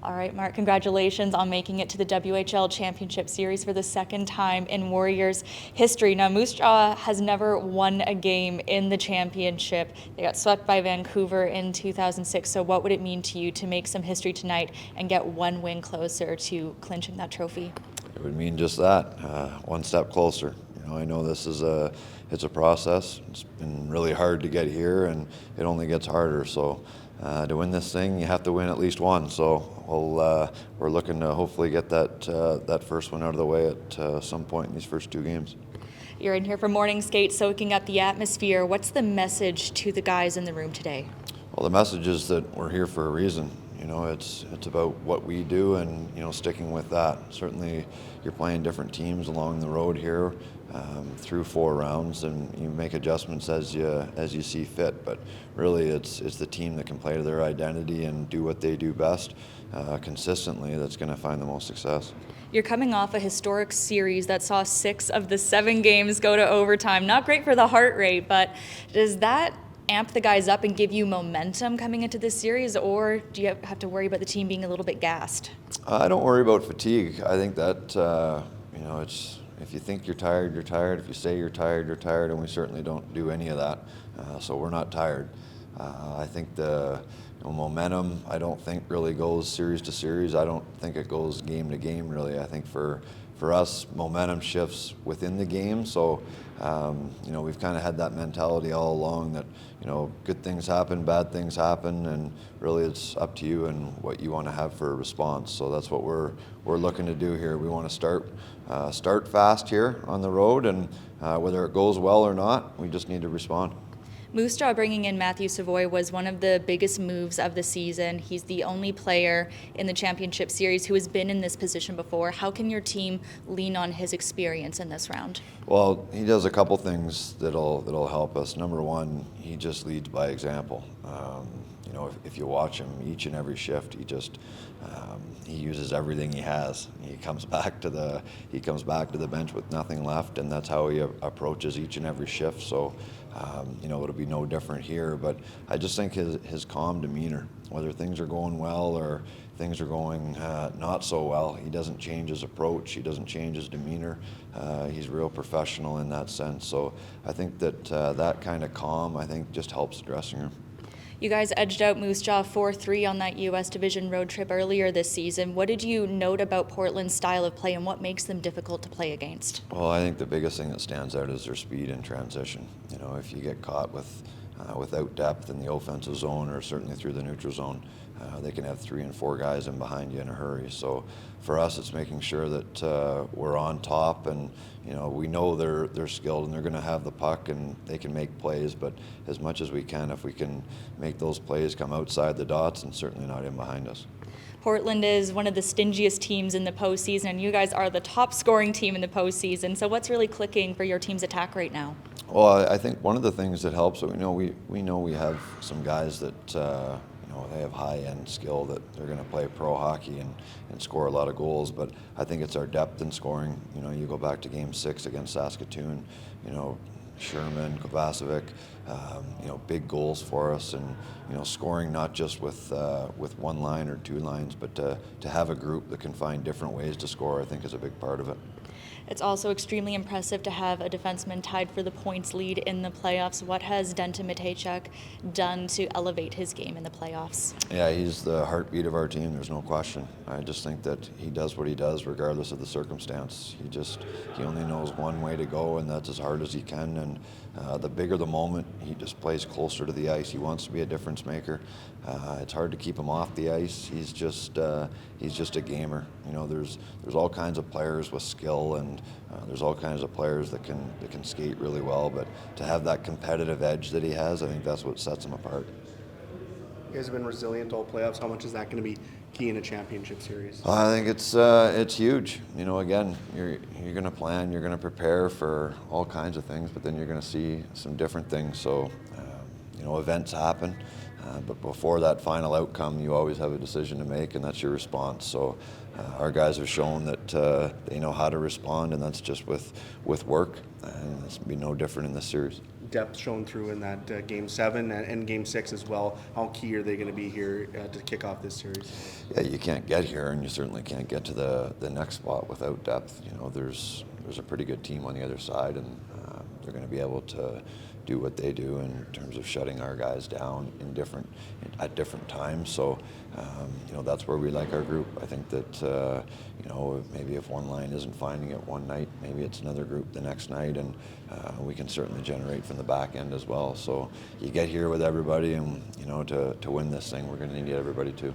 All right, Mark, congratulations on making it to the WHL Championship Series for the second time in Warriors history. Now, Moose Jaw has never won a game in the championship. They got swept by Vancouver in 2006. So what would it mean to you to make some history tonight and get one win closer to clinching that trophy? It would mean just that, one step closer. I know this is it's a process. It's been really hard to get here, and it only gets harder. So to win this thing, you have to win at least one. So we're looking to hopefully get that first one out of the way at some point in these first two games. You're in here for morning skate, soaking up the atmosphere. What's the message to the guys in the room today? Well, the message is that we're here for a reason. It's about what we do and sticking with that. Certainly, you're playing different teams along the road here through 4 rounds, and you make adjustments as you see fit. But really, it's the team that can play to their identity and do what they do best consistently that's going to find the most success. You're coming off a historic series that saw 6 of the 7 games go to overtime. Not great for the heart rate, but does that amp the guys up and give you momentum coming into this series, or do you have to worry about the team being a little bit gassed? I don't worry about fatigue. I think that it's if you think you're tired, you're tired. If you say you're tired, and we certainly don't do any of that. So we're not tired. I think the momentum, I don't think really goes series to series. I don't think it goes game to game really. I think for us, momentum shifts within the game. So we've kind of had that mentality all along that good things happen, bad things happen, and really it's up to you and what you want to have for a response. So that's what we're looking to do here. We want to start fast here on the road, and whether it goes well or not, we just need to respond. Moose Jaw bringing in Matthew Savoy was one of the biggest moves of the season. He's the only player in the championship series who has been in this position before. How can your team lean on his experience in this round? Well, he does a couple things that'll help us. Number one, he just leads by example. If you watch him each and every shift, he uses everything he has. He comes back to the bench with nothing left, and that's how he approaches each and every shift. So it'll be no different here. But I just think his calm demeanor, whether things are going well or things are going not so well, he doesn't change his approach. He doesn't change his demeanor. He's real professional in that sense. So I think that that kind of calm, I think, just helps the dressing room. You guys edged out Moose Jaw 4-3 on that U.S. Division road trip earlier this season. What did you note about Portland's style of play and what makes them difficult to play against? Well, I think the biggest thing that stands out is their speed in transition. If you get caught without depth in the offensive zone or certainly through the neutral zone, they can have 3 and 4 guys in behind you in a hurry. So for us, it's making sure that we're on top, and we know they're skilled and they're going to have the puck and they can make plays. But as much as we can, if we can make those plays come outside the dots and certainly not in behind us. Portland is one of the stingiest teams in the postseason, and you guys are the top scoring team in the postseason. So what's really clicking for your team's attack right now? Well, I think one of the things that helps, we know we have some guys that they have high-end skill that they're going to play pro hockey and score a lot of goals, but I think it's our depth in scoring. You go back to Game 6 against Saskatoon, Sherman, Kovacevic, big goals for us, and scoring not just with 1 line or 2 lines, but to have a group that can find different ways to score, I think is a big part of it. It's also extremely impressive to have a defenseman tied for the points lead in the playoffs. What has Denton Matejchuk done to elevate his game in the playoffs? Yeah, he's the heartbeat of our team, there's no question. I just think that he does what he does regardless of the circumstance. He only knows one way to go, and that's as hard as he can. And the bigger the moment, he just plays closer to the ice. He wants to be a difference maker. It's hard to keep him off the ice. He's just a gamer. There's all kinds of players with skill, and there's all kinds of players that can skate really well. But to have that competitive edge that he has, I think that's what sets him apart. You guys have been resilient all playoffs. How much is that going to be key in a championship series? I think it's huge. Again, you're going to plan, you're going to prepare for all kinds of things, but then you're going to see some different things. So, events happen, but before that final outcome, you always have a decision to make, and that's your response. So, our guys have shown that they know how to respond, and that's just with work, and it's going to be no different in this series. depth shown through in that Game 7 and Game 6 as well. How key are they going to be here to kick off this series? Yeah, you can't get here, and you certainly can't get to the next spot without depth. You know, there's a pretty good team on the other side, and they're going to be able to do what they do in terms of shutting our guys down at different times. So, you know, that's where we like our group. I think that, you know, maybe if one line isn't finding it one night, maybe it's another group the next night, and we can certainly generate from the back end as well. So you get here with everybody, and, you know, to win this thing, we're going to need everybody too.